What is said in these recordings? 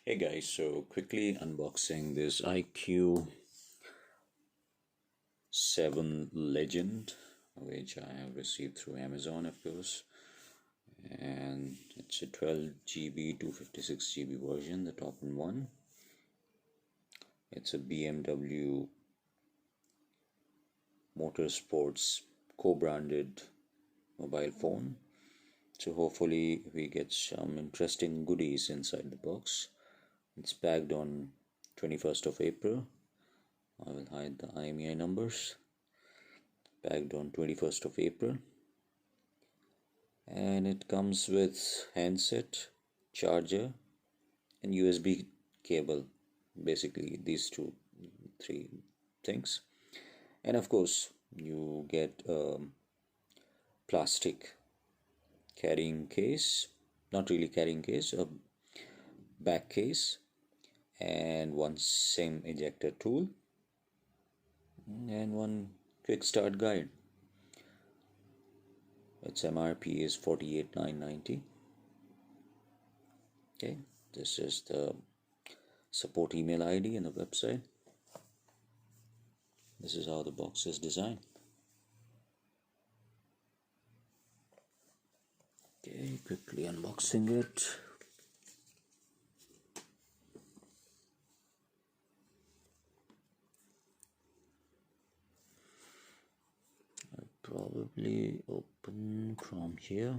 Hey guys, so quickly unboxing this IQOO 7 Legend, which I have received through Amazon, of course. And it's a 12 GB, 256 GB version, the top one. It's a BMW Motorsports co-branded mobile phone. So hopefully we get some interesting goodies inside the box. It's packed on 21st of April. I will hide the IMEI numbers. Packed on 21st of April. And it comes with handset, charger, and USB cable. Basically these three things. And of course you get a plastic carrying case, not really carrying case, a back case, and one SIM ejector tool, and one quick start guide. Its MRP is 48,990. Okay, this is the support email ID and the website. This is how the box is designed. Okay, quickly unboxing it. I'll probably open from here.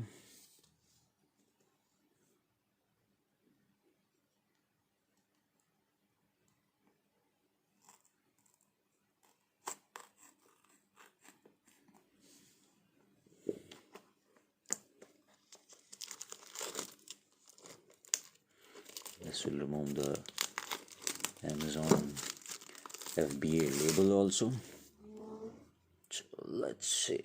This will remove the Amazon FBA label also. So let's see,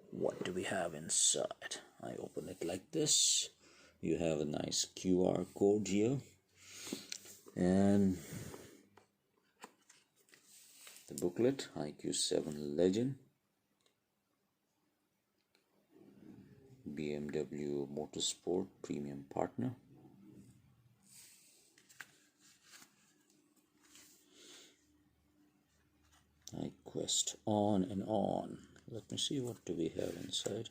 what do we have inside? I open it like this. You have a nice QR code here, and the booklet, IQOO 7 Legend, BMW Motorsport Premium Partner. iQuest on and on. Let me see, what do we have inside.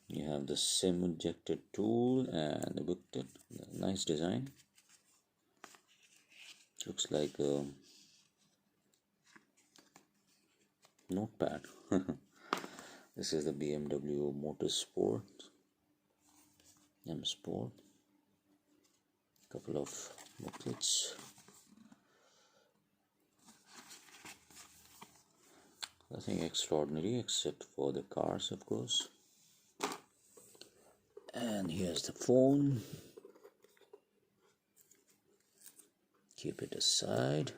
You have the SIM ejector tool and the booklet. Nice design. Looks like a notepad. This is the BMW Motorsport M Sport. Couple of booklets. Nothing extraordinary except for the cars, of course. And here's the phone. Keep it aside.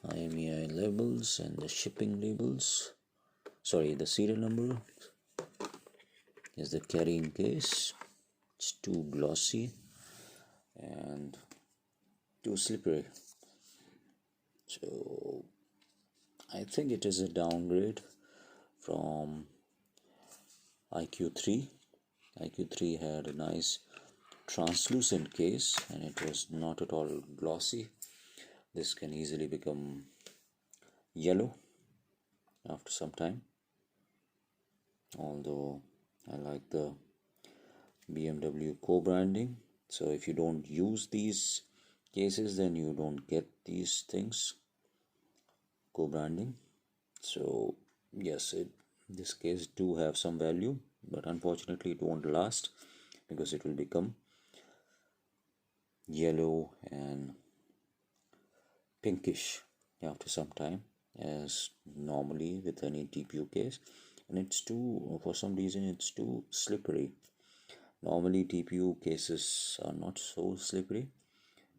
IMEI labels and the shipping labels. Sorry, the serial number. Here's the carrying case. It's too glossy and too slippery. So I think it is a downgrade from IQOO 3. IQOO 3 had a nice translucent case and it was not at all glossy. This can easily become yellow after some time, although I like the BMW co-branding. So if you don't use these cases, then you don't get these things, co-branding. So yes, this case do have some value, but unfortunately it won't last because it will become yellow and pinkish after some time, as normally with any TPU case. And it's too, for some reason it's too slippery. Normally TPU cases are not so slippery,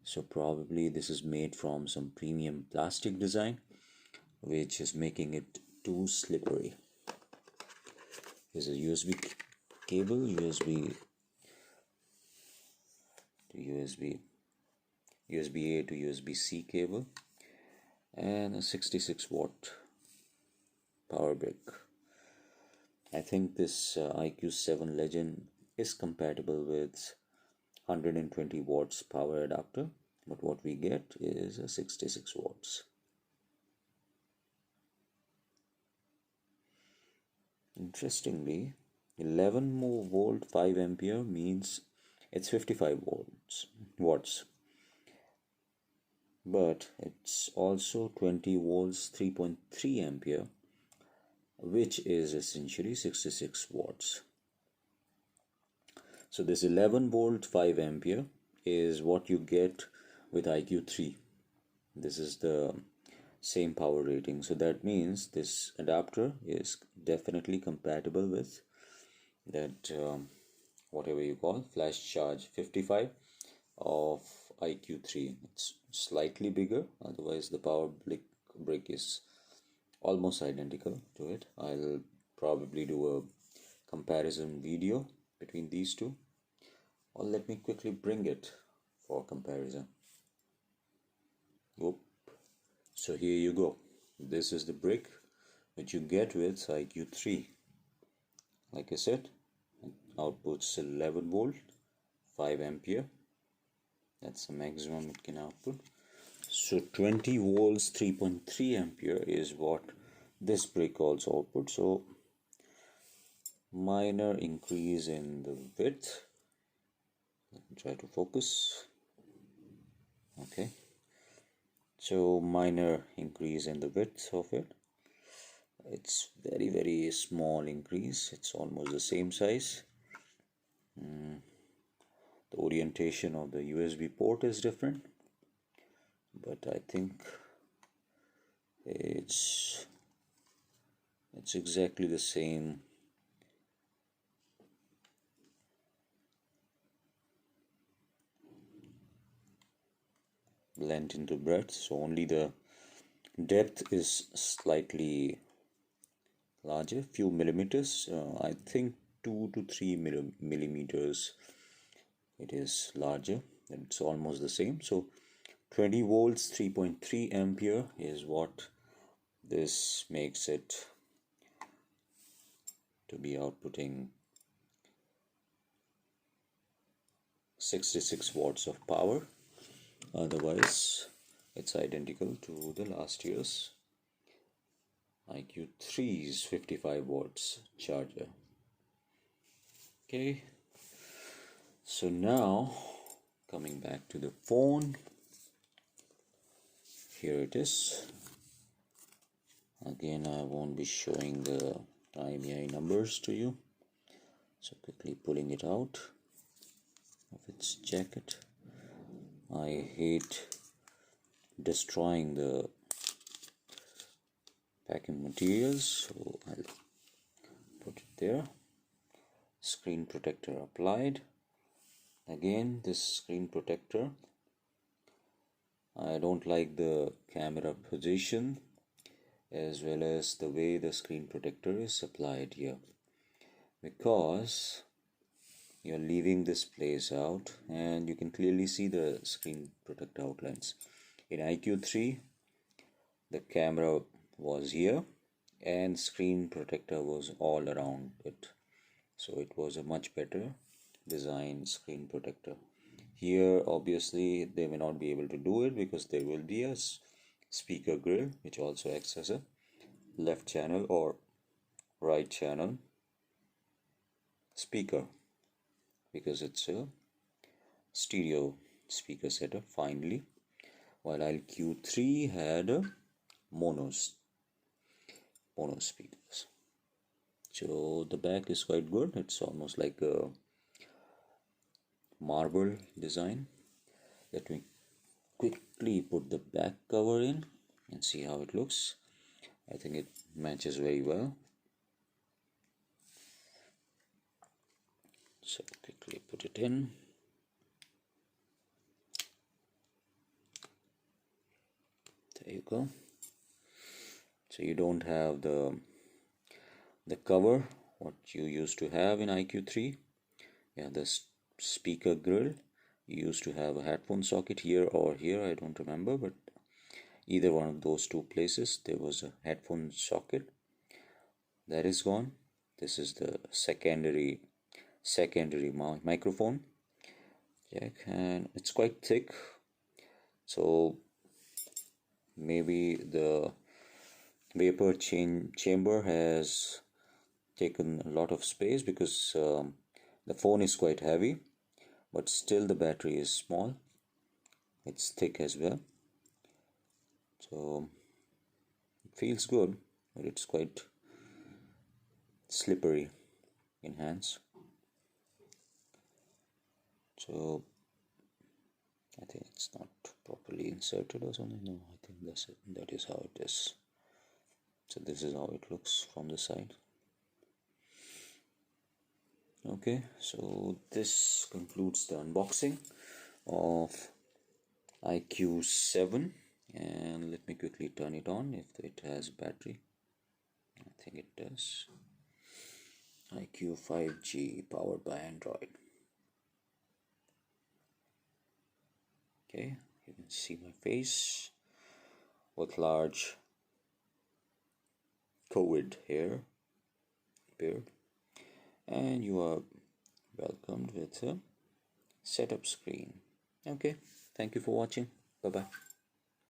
so probably this is made from some premium plastic design, which is making it too slippery. There's a USB cable, USB A to USB-C cable, and a 66-watt power brick. I think this IQOO 7 Legend is compatible with 120 watts power adapter, but what we get is a 66 watts. Interestingly, 11 more volt 5 ampere means it's 55 watts, but it's also 20 volts 3.3 ampere, which is essentially 66 watts. So this 11 volt 5 ampere is what you get with IQOO. This is the same power rating, so that means this adapter is definitely compatible with that whatever you call flash charge 55 of IQOO. It's slightly bigger, otherwise the power brick is almost identical to it. I'll probably do a comparison video between these two, or let me quickly bring it for comparison. Whoop. So here you go. This is the brick which you get with IQOO. Like I said, it outputs 11 volt 5 ampere. That's the maximum it can output. So 20 volts 3.3 ampere is what this brick also outputs. So minor increase in the width. Let me try to focus. Okay, so minor increase in the width of it. It's very small increase. It's almost the same size. The orientation of the USB port is different, but I think it's exactly the same. Length into breadth, so only the depth is slightly larger, few millimeters. I think 2 to 3 millimeters it is larger. It's almost the same. So 20 volts 3.3 ampere is what this makes it to be outputting 66 watts of power. Otherwise it's identical to the last year's IQOO's 55 watts charger. Okay, so now coming back to the phone, here it is. Again, I won't be showing the IMEI numbers to you, so quickly pulling it out of its jacket. I hate destroying the packing materials, so I'll put it there. Screen protector applied. Again, this screen protector, I don't like the camera position as well as the way the screen protector is applied here, because you're leaving this place out and you can clearly see the screen protector outlines. In IQOO, the camera was here and screen protector was all around it, so it was a much better design screen protector. Here obviously they may not be able to do it because there will be a speaker grill which also acts as a left channel or right channel speaker, because it's a stereo speaker setup finally, while IQOO had a mono speakers. So the back is quite good. It's almost like a marble design. Let me quickly put the back cover in and see how it looks. I think it matches very well. So quickly put it in. There you go. So you don't have the cover what you used to have in IQOO. Yeah, the speaker grill. You used to have a headphone socket here or here, I don't remember, but either one of those two places there was a headphone socket. That is gone. This is the secondary secondary microphone jack, and it's quite thick, so maybe the vapor chamber has taken a lot of space because the phone is quite heavy, but still the battery is small. It's thick as well, so it feels good, but it's quite slippery in hands. So I think it's not properly inserted or something. No, I think that is how it is. So this is how it looks from the side. Okay, so this concludes the unboxing of IQOO 7, and let me quickly turn it on if it has battery. I think it does. IQOO 5G powered by Android. Okay, you can see my face with large COVID hair beard, and you are welcomed with a setup screen. Okay, thank you for watching. Bye bye.